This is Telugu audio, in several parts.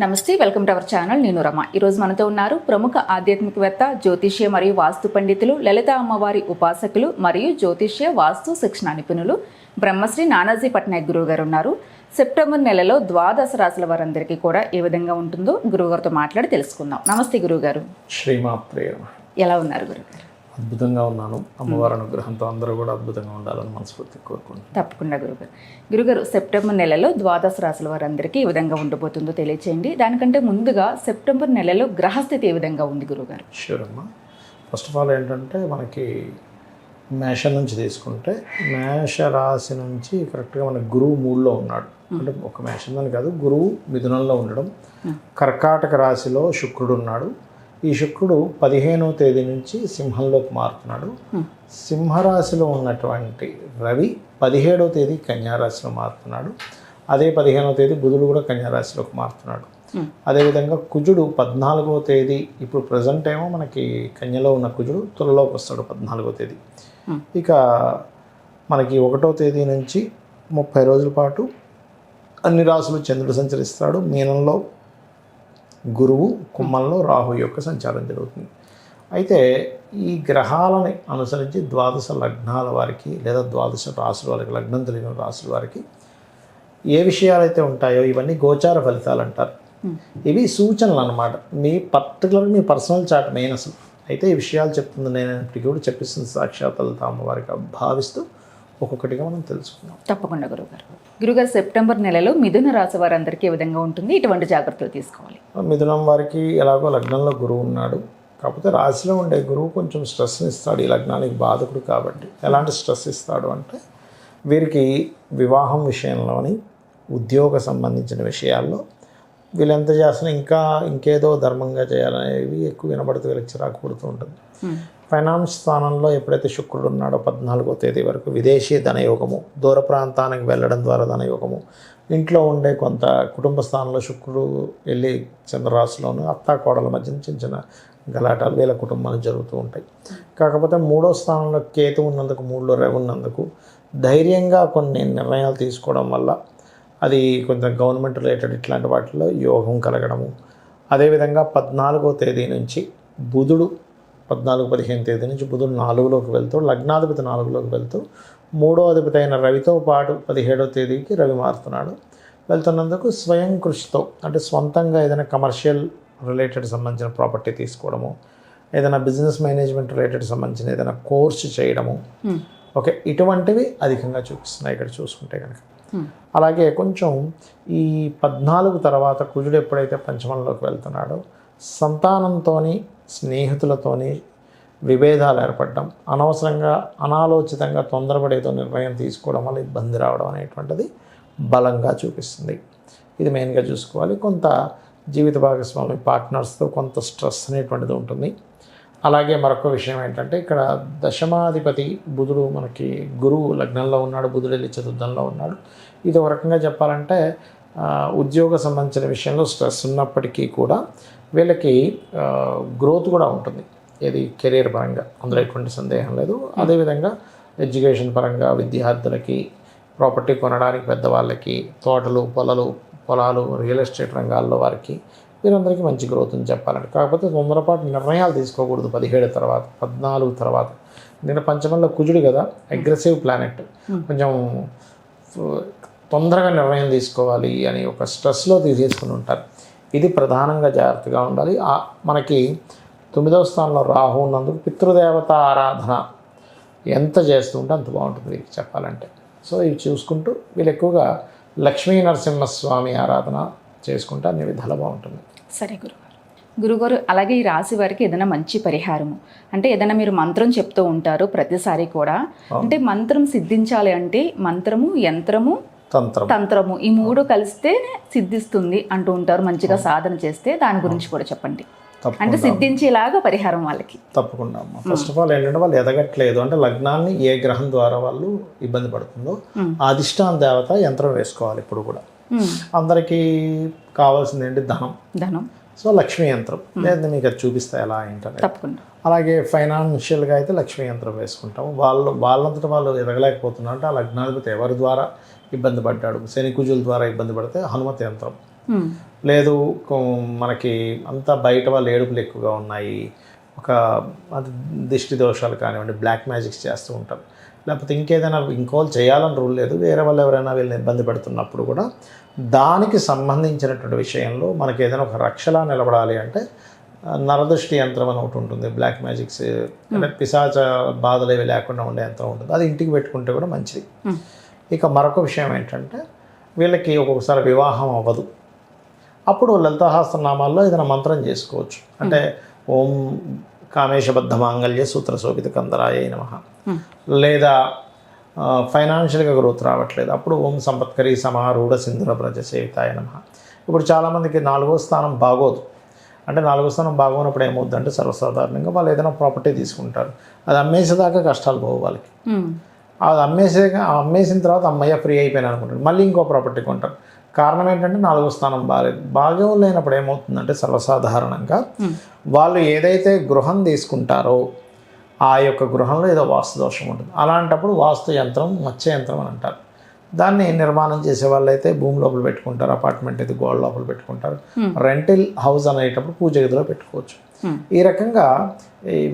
నమస్తే, వెల్కమ్ టు అవర్ ఛానల్. నేను రమ. ఈరోజు మనతో ఉన్నారు ప్రముఖ ఆధ్యాత్మికవేత్త, జ్యోతిష్య మరియు వాస్తు పండితులు, లలిత అమ్మవారి ఉపాసకులు మరియు జ్యోతిష్య వాస్తు శిక్షణ నిపుణులు బ్రహ్మశ్రీ నానాజీ పట్నాయక్ గురువు గారు ఉన్నారు. సెప్టెంబర్ నెలలో ద్వాదశ రాశుల వారందరికీ కూడా ఏ విధంగా ఉంటుందో గురువుగారితో మాట్లాడి తెలుసుకుందాం. నమస్తే గురువుగారు. శ్రీమాత్రేయ. ఎలా ఉన్నారు గురుగారు? అద్భుతంగా ఉన్నాను. అమ్మవారి అనుగ్రహంతో అందరూ కూడా అద్భుతంగా ఉండాలని మనస్ఫూర్తిగా కోరుకుంటున్నాను. తప్పకుండా గురుగారు, సెప్టెంబర్ నెలలో ద్వాదశ రాశుల వారందరికీ ఏ విధంగా ఉండబోతుందో తెలియచేయండి. దానికంటే ముందుగా సెప్టెంబర్ నెలలో గ్రహస్థితి ఏ విధంగా ఉంది గురుగారు? షూర్ అమ్మా. ఫస్ట్ ఆఫ్ ఆల్ ఏంటంటే మనకి మేషం నుంచి తీసుకుంటే మేష రాశి నుంచి కరెక్ట్గా మన గురువు మూడులో ఉన్నాడు. అంటే ఒక మేషం అని కాదు, గురువు మిథునంలో ఉండడం, కర్కాటక రాశిలో శుక్రుడు ఉన్నాడు. ఈ శుక్రుడు 15వ తేదీ నుంచి సింహంలోకి మారుతున్నాడు. సింహరాశిలో ఉన్నటువంటి రవి 17వ తేదీ కన్యారాశిలో మారుతున్నాడు. అదే 15వ తేదీ బుధుడు కూడా కన్యారాశిలోకి మారుతున్నాడు. అదేవిధంగా కుజుడు 14వ తేదీ, ఇప్పుడు ప్రజెంట్ ఏమో మనకి కన్యలో ఉన్న కుజుడు తులలోకి వస్తాడు 14వ తేదీ. ఇక మనకి 1వ తేదీ నుంచి 30 రోజుల పాటు అన్ని రాశులు చంద్రుడు సంచరిస్తాడు. మీనంలో గురువు, కుంభంలో రాహు యొక్క సంచారం జరుగుతుంది. అయితే ఈ గ్రహాలని అనుసరించి ద్వాదశ లగ్నాల వారికి లేదా ద్వాదశ రాశుల వారికి, లగ్నం తెలియని రాశుల వారికి ఏ విషయాలైతే ఉంటాయో ఇవన్నీ గోచార ఫలితాలు అంటారు. ఇవి సూచనలు అన్నమాట. మీ పర్టికులర్ పర్సనల్ చార్ట్ మెయిన్ అసలు. అయితే ఈ విషయాలు చెప్తుంది నేను ఇప్పటికీ కూడా చెప్పిస్తుంది సాక్షాత్ లలిత అమ్మవారికి భావిస్తూ ఒక్కొక్కటిగా మనం తెలుసుకుందాం. తప్పకుండా గురుగారు, సెప్టెంబర్ నెలలో మిథున రాశి వారందరికీ ఏ విధంగా ఉంటుంది, ఇటువంటి జాగ్రత్తలు తీసుకోవాలి? మిథునం వారికి ఎలాగో లగ్నంలో గురువు ఉన్నాడు. కాకపోతే రాశిలో ఉండే గురువు కొంచెం స్ట్రెస్ని ఇస్తాడు. ఈ లగ్నానికి బాధకుడు కాబట్టి ఎలాంటి స్ట్రెస్ ఇస్తాడు అంటే, వీరికి వివాహం విషయంలోని, ఉద్యోగ సంబంధించిన విషయాల్లో వీళ్ళు ఎంత చేస్తున్నా ఇంకేదో ధర్మంగా చేయాలనేవి ఎక్కువ వినబడుతూ వీళ్ళకి చిరాకు పుడుతూ ఉంటుంది. ఫైనాన్స్ స్థానంలో ఎప్పుడైతే శుక్రుడు ఉన్నాడో 14వ తేదీ వరకు విదేశీ ధనయోగము, దూర ప్రాంతానికి వెళ్ళడం ద్వారా ధనయోగము, ఇంట్లో ఉండే కొంత కుటుంబ స్థానంలో శుక్రుడు వెళ్ళి చంద్రరాశిలోను అత్తా కోడల మధ్య చిన్న చిన్న గలాటాలు వీళ్ళ కుటుంబాలు జరుగుతూ ఉంటాయి. కాకపోతే 3వ స్థానంలో కేతు ఉన్నందుకు, 3లో రవి ఉన్నందుకు ధైర్యంగా కొన్ని నిర్ణయాలు తీసుకోవడం వల్ల అది కొంచెం గవర్నమెంట్ రిలేటెడ్ ఇట్లాంటి వాటిలో యోగం కలగడము. అదేవిధంగా 14వ తేదీ నుంచి బుధుడు 14-15 తేదీ నుంచి బుధుడు 4లోకి వెళ్తూ, లగ్నాధిపతి 4లోకి వెళ్తూ, 3వ అధిపతి అయిన రవితో పాటు 17వ తేదీకి రవి మారుతున్నాడు. వెళ్తున్నందుకు స్వయం కృషితో, అంటే సొంతంగా ఏదైనా కమర్షియల్ రిలేటెడ్ సంబంధించిన ప్రాపర్టీ తీసుకోవడము, ఏదైనా బిజినెస్ మేనేజ్మెంట్ రిలేటెడ్ సంబంధించిన ఏదైనా కోర్సు చేయడము, ఓకే, ఇటువంటివి అధికంగా చూపిస్తున్నాయి ఇక్కడ చూసుకుంటే కనుక. అలాగే కొంచెం ఈ 14 తర్వాత కుజుడు ఎప్పుడైతే పంచమంలోకి వెళ్తున్నాడో సంతానంతోని, స్నేహితులతోని విభేదాలు ఏర్పడడం, అనవసరంగా అనాలోచితంగా తొందరపడేదో నిర్ణయం తీసుకోవడం వల్ల ఇబ్బంది రావడం అనేటువంటిది బలంగా చూపిస్తుంది. ఇది మెయిన్గా చూసుకోవాలి. కొంత జీవిత భాగస్వామి పార్ట్నర్స్తో కొంత స్ట్రెస్ అనేటువంటిది ఉంటుంది. అలాగే మరొక విషయం ఏంటంటే, ఇక్కడ దశమాధిపతి బుధుడు మనకి గురువు లగ్నంలో ఉన్నాడు, బుధుడు వెళ్ళి చతుర్థంలో ఉన్నాడు. ఇది ఒక రకంగా చెప్పాలంటే ఉద్యోగ సంబంధించిన విషయంలో స్ట్రెస్ ఉన్నప్పటికీ కూడా వీళ్ళకి గ్రోత్ కూడా ఉంటుంది. ఇది కెరీర్ పరంగా, అందులో ఎటువంటి సందేహం లేదు. అదేవిధంగా ఎడ్యుకేషన్ పరంగా విద్యార్థులకి, ప్రాపర్టీ కొనడానికి పెద్దవాళ్ళకి, తోటలు, పొలాలు, రియల్ ఎస్టేట్ రంగాల్లో వారికి వీరందరికీ మంచి గ్రోత్ అని చెప్పాలంటే. కాకపోతే తొందరపాటు నిర్ణయాలు తీసుకోకూడదు 17 తర్వాత, 14 తర్వాత. నేను పంచమంలో కుజుడు కదా, అగ్రెసివ్ ప్లానెట్, కొంచెం తొందరగా నిర్ణయం తీసుకోవాలి అని ఒక స్ట్రెస్లో తీసుకుని ఉంటారు. ఇది ప్రధానంగా జాగ్రత్తగా ఉండాలి. మనకి 9వ స్థానంలో రాహు ఉన్నందుకు పితృదేవత ఆరాధన ఎంత చేస్తుంటే అంత బాగుంటుంది వీరికి చెప్పాలంటే. సో ఇవి చూసుకుంటూ వీళ్ళు ఎక్కువగా లక్ష్మీ నరసింహస్వామి ఆరాధన చేసుకుంటే అన్ని విధాలు బాగుంటుంది. సరే గురుగారు, అలాగే ఈ రాశి వారికి ఏదైనా మంచి పరిహారము అంటే ఏదైనా మీరు మంత్రం చెప్తూ ఉంటారు ప్రతిసారి కూడా, అంటే మంత్రం సిద్ధించాలి అంటే మంత్రము, యంత్రము, తంత్రము ఈ 3 కలిస్తే సిద్ధిస్తుంది అంటూ ఉంటారు. మంచిగా సాధన చేస్తే దాని గురించి కూడా చెప్పండి. అంటే సిద్ధించేలాగా పరిహారం వాళ్ళకి. తప్పకుండా అమ్మా. ఫస్ట్ ఆఫ్ ఆల్ ఏంటంటే వాళ్ళు ఎదగట్లేదు అంటే లగ్నాన్ని ఏ గ్రహం ద్వారా వాళ్ళు ఇబ్బంది పడుతుందో అధిష్టాన దేవత యంత్రం వేసుకోవాలి ఎప్పుడు కూడా. అందరికీ కావాల్సింది ఏంటి? ధనం. సో లక్ష్మీ యంత్రం లేదా మీకు అది చూపిస్తా ఎలా ఏంటనే. తప్పకుండా. అలాగే ఫైనాన్షియల్గా అయితే లక్ష్మీ యంత్రం వేసుకుంటాము. వాళ్ళంతటా వాళ్ళు ఎదగలేకపోతున్నారు అంటే ఆ లగ్నాధిపతి ఎవరి ద్వారా ఇబ్బంది పడ్డాడు, శని కుజుల ద్వారా ఇబ్బంది పడితే హనుమత్ యంత్రం. లేదు మనకి అంతా బయట వాళ్ళు ఏడుపులు ఎక్కువగా ఉన్నాయి, ఒక అది దిష్టి దోషాలు కానివ్వండి, బ్లాక్ మ్యాజిక్స్ చేస్తూ ఉంటారు, లేకపోతే ఇంకేదైనా ఇంకోళ్ళు చేయాలని రూల్ లేదు, వేరే వాళ్ళు ఎవరైనా వీళ్ళని ఇబ్బంది పెడుతున్నప్పుడు కూడా దానికి సంబంధించినటువంటి విషయంలో మనకి ఏదైనా ఒక రక్షలా నిలబడాలి అంటే నరదృష్టి యంత్రం అని ఒకటి ఉంటుంది, బ్లాక్ మ్యాజిక్స్ అంటే పిశాచ బాధలు ఏవి లేకుండా ఉండే యంత్రం ఉంటుంది, అది ఇంటికి పెట్టుకుంటే కూడా మంచిది. ఇక మరొక విషయం ఏంటంటే వీళ్ళకి ఒక్కొక్కసారి వివాహం అవ్వదు, అప్పుడు లలితాసహస్రనామాల్లో ఏదైనా మంత్రం చేసుకోవచ్చు. అంటే ఓం కామేశబద్ధ మాంగళ్య సూత్ర శోభిత కందరాయ నమః, లేదా ఫైనాన్షియల్గా గ్రోత్ రావట్లేదు అప్పుడు ఓం సంపత్కరీ సమారూఢ సింధుర బ్రజ సేవితాయ నమః. ఇప్పుడు చాలామందికి 4వ స్థానం బాగోదు, అంటే 4వ స్థానం బాగోనప్పుడు ఏమవుతుందంటే సర్వసాధారణంగా వాళ్ళు ఏదైనా ప్రాపర్టీ తీసుకుంటారు, అది అమ్మేసేదాకా కష్టాలు పోవు వాళ్ళకి, అది అమ్మేసిన తర్వాత అమ్మయ్య ఫ్రీ అయిపోయినా అనుకుంటారు, మళ్ళీ ఇంకో ప్రాపర్టీ కొంటారు. కారణం ఏంటంటే 4వ స్థానం బాగాలేదు. బాగోలేనప్పుడు ఏమవుతుందంటే సర్వసాధారణంగా వాళ్ళు ఏదైతే గృహం తీసుకుంటారో ఆ యొక్క గృహంలో ఏదో వాస్తు దోషం ఉంటుంది. అలాంటప్పుడు వాస్తు యంత్రం మత్స్య యంత్రం అని అంటారు. దాన్ని నిర్మాణం చేసే వాళ్ళు అయితే భూమి లోపల పెట్టుకుంటారు, అపార్ట్మెంట్ అయితే గోడ లోపల పెట్టుకుంటారు, రెంటల్ హౌస్ అనేటప్పుడు పూజ గదిలో పెట్టుకోవచ్చు. ఈ రకంగా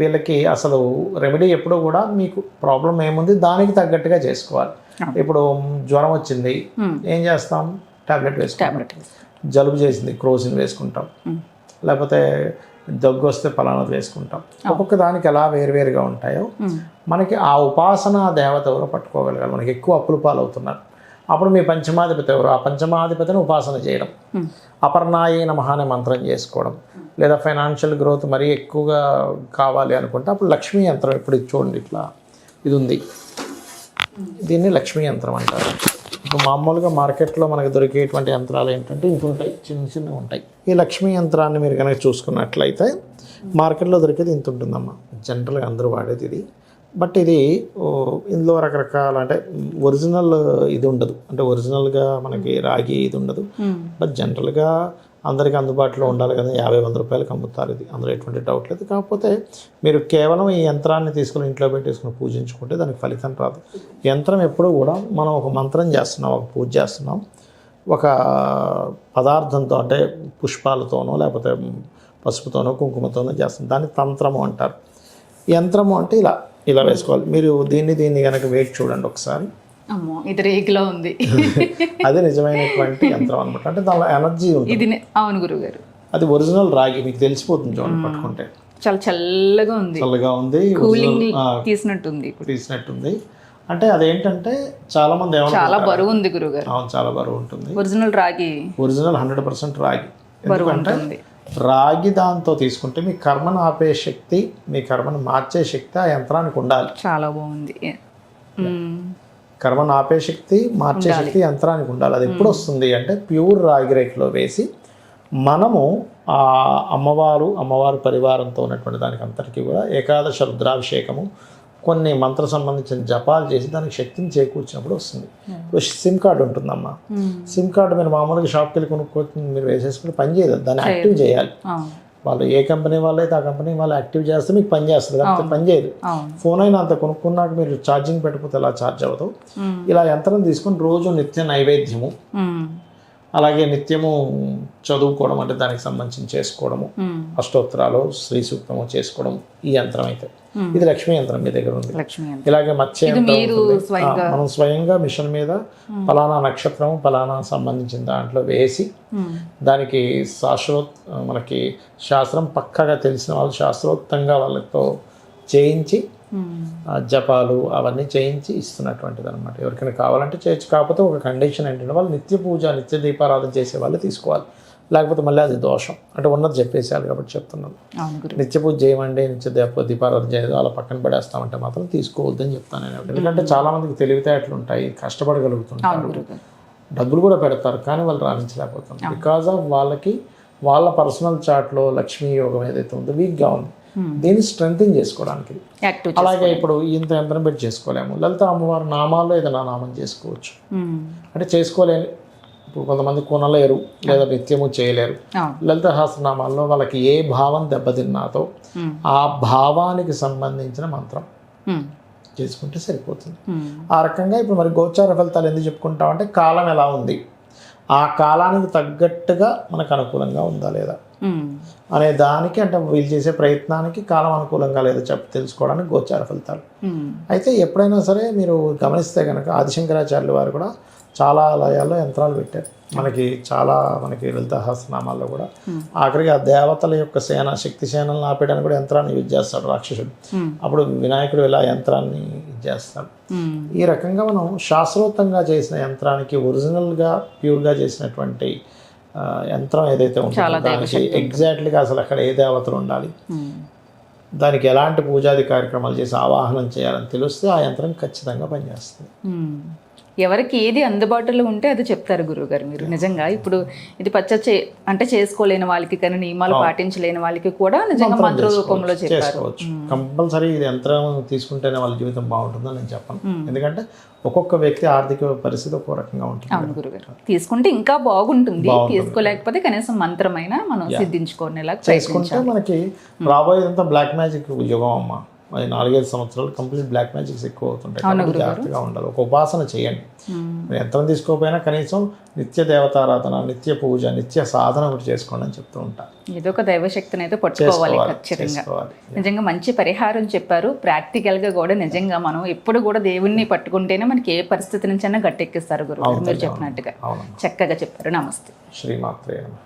వీళ్ళకి అసలు రెమెడీ ఎప్పుడూ కూడా మీకు ప్రాబ్లం ఏముంది దానికి తగ్గట్టుగా చేసుకోవాలి. ఇప్పుడు జ్వరం వచ్చింది ఏం చేస్తాం, టాబ్లెట్ వేసుకుంటాం, జలుబు చేసింది క్రోసిన్ వేసుకుంటాం, లేకపోతే దగ్గు వస్తే పలానాది వేసుకుంటాం. ఒక్కొక్క దానికి ఎలా వేరువేరుగా ఉంటాయో మనకి ఆ ఉపాసన దేవత ఎవరో పట్టుకోగలగాలి. మనకి ఎక్కువ అప్పులు పాలవుతున్నారు, అప్పుడు మీ పంచమాధిపతి ఎవరు, ఆ పంచమాధిపతిని ఉపాసన చేయడం, అపర్ణాయే నమః అనే మంత్రం చేసుకోవడం, లేదా ఫైనాన్షియల్ గ్రోత్ మరీ ఎక్కువగా కావాలి అనుకుంటే అప్పుడు లక్ష్మీ యంత్రం, ఇప్పుడు చూడండి ఇట్లా ఇది ఉంది, దీన్ని లక్ష్మీ యంత్రం అంటారు. ఇప్పుడు మామూలుగా మార్కెట్లో మనకు దొరికేటువంటి యంత్రాలు ఏంటంటే ఇంత ఉంటాయి, చిన్న చిన్నవి ఉంటాయి. ఈ లక్ష్మీ యంత్రాన్ని మీరు కనుక చూసుకున్నట్లయితే మార్కెట్లో దొరికేది ఇంత ఉంటుందమ్మా, జనరల్గా అందరూ వాడేది ఇది. బట్ ఇది ఇందులో రకరకాల అంటే ఒరిజినల్ ఇది ఉండదు, అంటే ఒరిజినల్గా మనకి రాగి ఇది ఉండదు. బట్ జనరల్గా అందరికీ అందుబాటులో ఉండాలి కదా, 50-100 రూపాయలకు అమ్ముతారు ఇది, అందులో ఎటువంటి డౌట్ లేదు. కాకపోతే మీరు కేవలం ఈ యంత్రాన్ని తీసుకుని ఇంట్లో పెట్టేసుకుని పూజించుకుంటే దానికి ఫలితం రాదు. యంత్రం ఎప్పుడూ కూడా మనం ఒక మంత్రం చేస్తున్నాం, ఒక పూజ చేస్తున్నాం, ఒక పదార్థంతో అంటే పుష్పాలతోనో లేకపోతే పసుపుతోనో కుంకుమతోనో చేస్తాం, దాన్ని తంత్రము అంటారు. యంత్రము అంటే ఇలా వేసుకోవాలి. మీరు దీన్ని కనుక వెయిట్ చూడండి ఒకసారి, అమ్మో ఇది రేగిలో ఉంది. అది నిజమైనటువంటి యంత్రం అనమాట, అంటే దానిలో ఎనర్జీ ఉంటుంది. ఇది అవును గురుగారు, అది ఒరిజినల్ రాగి, మీకు తెలిసిపోతుంది చూడండి పట్టుకుంటే, చాలా చల్లగా ఉంది, చల్లగా ఉంది, తీసినట్టుంది. అంటే అదేంటంటే చాలా మంది చాలా బరువు ఉంది గురుగారు. అవును, చాలా బరువు ఉంటుంది. ఒరిజినల్ రాగి, ఒరిజినల్ 100% రాగి. ఎందుకంటే రాగి దాంతో తీసుకుంటే మీ కర్మను ఆపే శక్తి, మీ కర్మను మార్చే శక్తి ఆ యంత్రానికి ఉండాలి. చాలా బాగుంది. కర్మను ఆపే శక్తి, మార్చే శక్తి యంత్రానికి ఉండాలి. అది ఎప్పుడు వస్తుంది అంటే ప్యూర్ రాగి రేకులో వేసి మనము ఆ అమ్మవారు పరివారంతో ఉన్నటువంటి దానికి అంతటికీ కూడా ఏకాదశ రుద్రాభిషేకము, కొన్ని మంత్ర సంబంధించిన జపాలు చేసి దానికి శక్తిని చేకూర్చినప్పుడు వస్తుంది. ఇప్పుడు సిమ్ కార్డు ఉంటుందమ్మా, సిమ్ కార్డు మీరు మామూలుగా షాప్కి వెళ్ళి కొనుక్కోవచ్చు, మీరు వేసేసుకుని పని చేయదు, దాన్ని యాక్టివ్ చేయాలి. వాళ్ళు ఏ కంపెనీ వాళ్ళు అయితే ఆ కంపెనీ వాళ్ళు యాక్టివ్ చేస్తే మీకు పని చేస్తుంది, కాబట్టి పని చేయదు. ఫోన్ అయినా అంత కొనుక్కున్నాక మీరు ఛార్జింగ్ పెట్టకపోతే ఎలా ఛార్జ్ అవ్వదు. ఇలా యంత్రం తీసుకొని రోజు నిత్య నైవేద్యము, అలాగే నిత్యము చదువుకోవడం, అంటే దానికి సంబంధించి చేసుకోవడము, అష్టోత్తరాలు శ్రీ సూక్తము చేసుకోవడం ఈ యంత్రం అయితే. ఇది లక్ష్మీ యంత్రం మీ దగ్గర ఉంది. ఇలాగే మత్స్య యంత్రం మనం స్వయంగా మిషన్ మీద ఫలానా నక్షత్రం ఫలానా సంబంధించిన దాంట్లో వేసి దానికి మనకి శాస్త్రం పక్కగా తెలిసిన వాళ్ళు శాస్త్రోక్తంగా వాళ్ళతో చేయించి జపాలు అవన్నీ చేయించి ఇస్తున్నటువంటిది అనమాట. ఎవరికైనా కావాలంటే చేయొచ్చు. కాకపోతే ఒక కండిషన్ ఏంటంటే వాళ్ళు నిత్య పూజ నిత్య దీపారాధన చేసే వాళ్ళు తీసుకోవాలి, లేకపోతే మళ్ళీ అది దోషం. అంటే ఉన్నది చెప్పేసేయాలి కాబట్టి చెప్తున్నాను. నిత్య పూజ చేయమండి, నిత్య దీపారాధన చేయదు అలా పక్కన పడేస్తామంటే మాత్రం తీసుకోవద్దని చెప్తాను నేను. ఎందుకంటే చాలామందికి తెలివితేటలు ఉంటాయి, కష్టపడగలుగుతుంటారు, డబ్బులు కూడా పెడతారు, కానీ వాళ్ళు రాణించలేకపోతున్నారు. బికాజ్ ఆఫ్ వాళ్ళ పర్సనల్ చార్ట్లో లక్ష్మీ యోగం ఏదైతే ఉందో వీక్గా ఉంది, దీన్ని స్ట్రెంథింగ్ చేసుకోవడానికి. అలాగే ఇప్పుడు ఇంత యంత్రం పెట్టి చేసుకోలేము, లలిత అమ్మవారి నామాల్లో ఏదైనా నామం చేసుకోవచ్చు. అంటే చేసుకోలేని ఇప్పుడు కొంతమంది కొనలేరు లేదా నిత్యము చేయలేరు. లలిత సహస్రనామాల్లో వాళ్ళకి ఏ భావం దెబ్బతిన్నాతో ఆ భావానికి సంబంధించిన మంత్రం చేసుకుంటే సరిపోతుంది. ఆ రకంగా ఇప్పుడు మరి గోచార ఫలితాలు ఎందుకు చెప్పుకుంటామంటే కాలం ఎలా ఉంది, ఆ కాలానికి తగ్గట్టుగా మనకు అనుకూలంగా ఉందా లేదా అనే దానికి, అంటే వీళ్ళు చేసే ప్రయత్నానికి కాలం అనుకూలంగా లేదో తెలుసుకోవడానికి గోచార ఫలితాలు. అయితే ఎప్పుడైనా సరే మీరు గమనిస్తే కనుక ఆదిశంకరాచార్యుల వారు కూడా చాలా ఆలయాల్లో యంత్రాలు పెట్టారు. మనకి లలిత సహస్రనామాల్లో కూడా ఆఖరికి ఆ దేవతల యొక్క శక్తి సేనలను ఆపేయడానికి కూడా యంత్రాన్ని యూజ్ చేస్తాడు రాక్షసుడు. అప్పుడు వినాయకుడు ఇలా యంత్రాన్ని చేస్తాడు. ఈ రకంగా మనం శాస్త్రోక్తంగా చేసిన యంత్రానికి, ఒరిజినల్గా ప్యూర్గా చేసినటువంటి యంత్రం ఏదైతే ఉంటుందో దానికి ఎగ్జాక్ట్లీగా అసలు అక్కడ ఏ దేవతలు ఉండాలి, దానికి ఎలాంటి పూజాది కార్యక్రమాలు చేసి ఆవాహనం చేయాలని తెలిస్తే ఆ యంత్రం ఖచ్చితంగా పనిచేస్తుంది. ఎవరికి ఏది అందుబాటులో ఉంటే అది చెప్తారు గురువుగారు మీరు. నిజంగా ఇప్పుడు ఇది అంటే చేసుకోలేని వాళ్ళకి, కానీ నియమాలు పాటించలేని వాళ్ళకి కూడా నిజంగా మంత్ర రూపంలో చెప్పారు. కంపల్సరీ ఇది యంత్రం తీసుకుంటేనే వాళ్ళ జీవితం బాగుంటుందని నేను చెప్పను. ఎందుకంటే ఒక్కొక్క వ్యక్తి ఆర్థిక పరిస్థితి ఒక్కో రకంగా ఉంటుంది. అవును గురుగారు, తీసుకుంటే ఇంకా బాగుంటుంది, తీసుకోలేకపోతే కనీసం మంత్రమైనా మనం సిద్ధించుకునేలా చేసుకుంటే మనకి రాబోయేదంతా బ్లాక్ మ్యాజిక్ యుగం అమ్మ. 4-5 సంవత్సరాలు కంప్లీట్ బ్లాక్ మ్యాజిక్స్ ఎక్కువ అవుతుంటాయి. జాగ్రత్తగా ఉండాలి. ఒక ఉపాసన చేయండి. యంత్రం తీసుకోకపోయినా కనీసం నిత్య దేవతారాధన, నిత్య పూజ, నిత్య సాధన ఒకటి చేసుకోండి అని చెప్తూ ఉంటాను. ఏదో ఒక దైవశక్తిని అయితే పట్టుకోవాలి ఖచ్చితంగా. నిజంగా మంచి పరిహారం చెప్పారు. ప్రాక్టికల్గా కూడా నిజంగా మనం ఎప్పుడు కూడా దేవుణ్ణి పట్టుకుంటేనే మనకి ఏ పరిస్థితి నుంచి అయినా గట్టెక్కిస్తారు గురువు మీరు చెప్పినట్టుగా. చక్కగా చెప్పారు. నమస్తే. శ్రీమాత్రే నమః.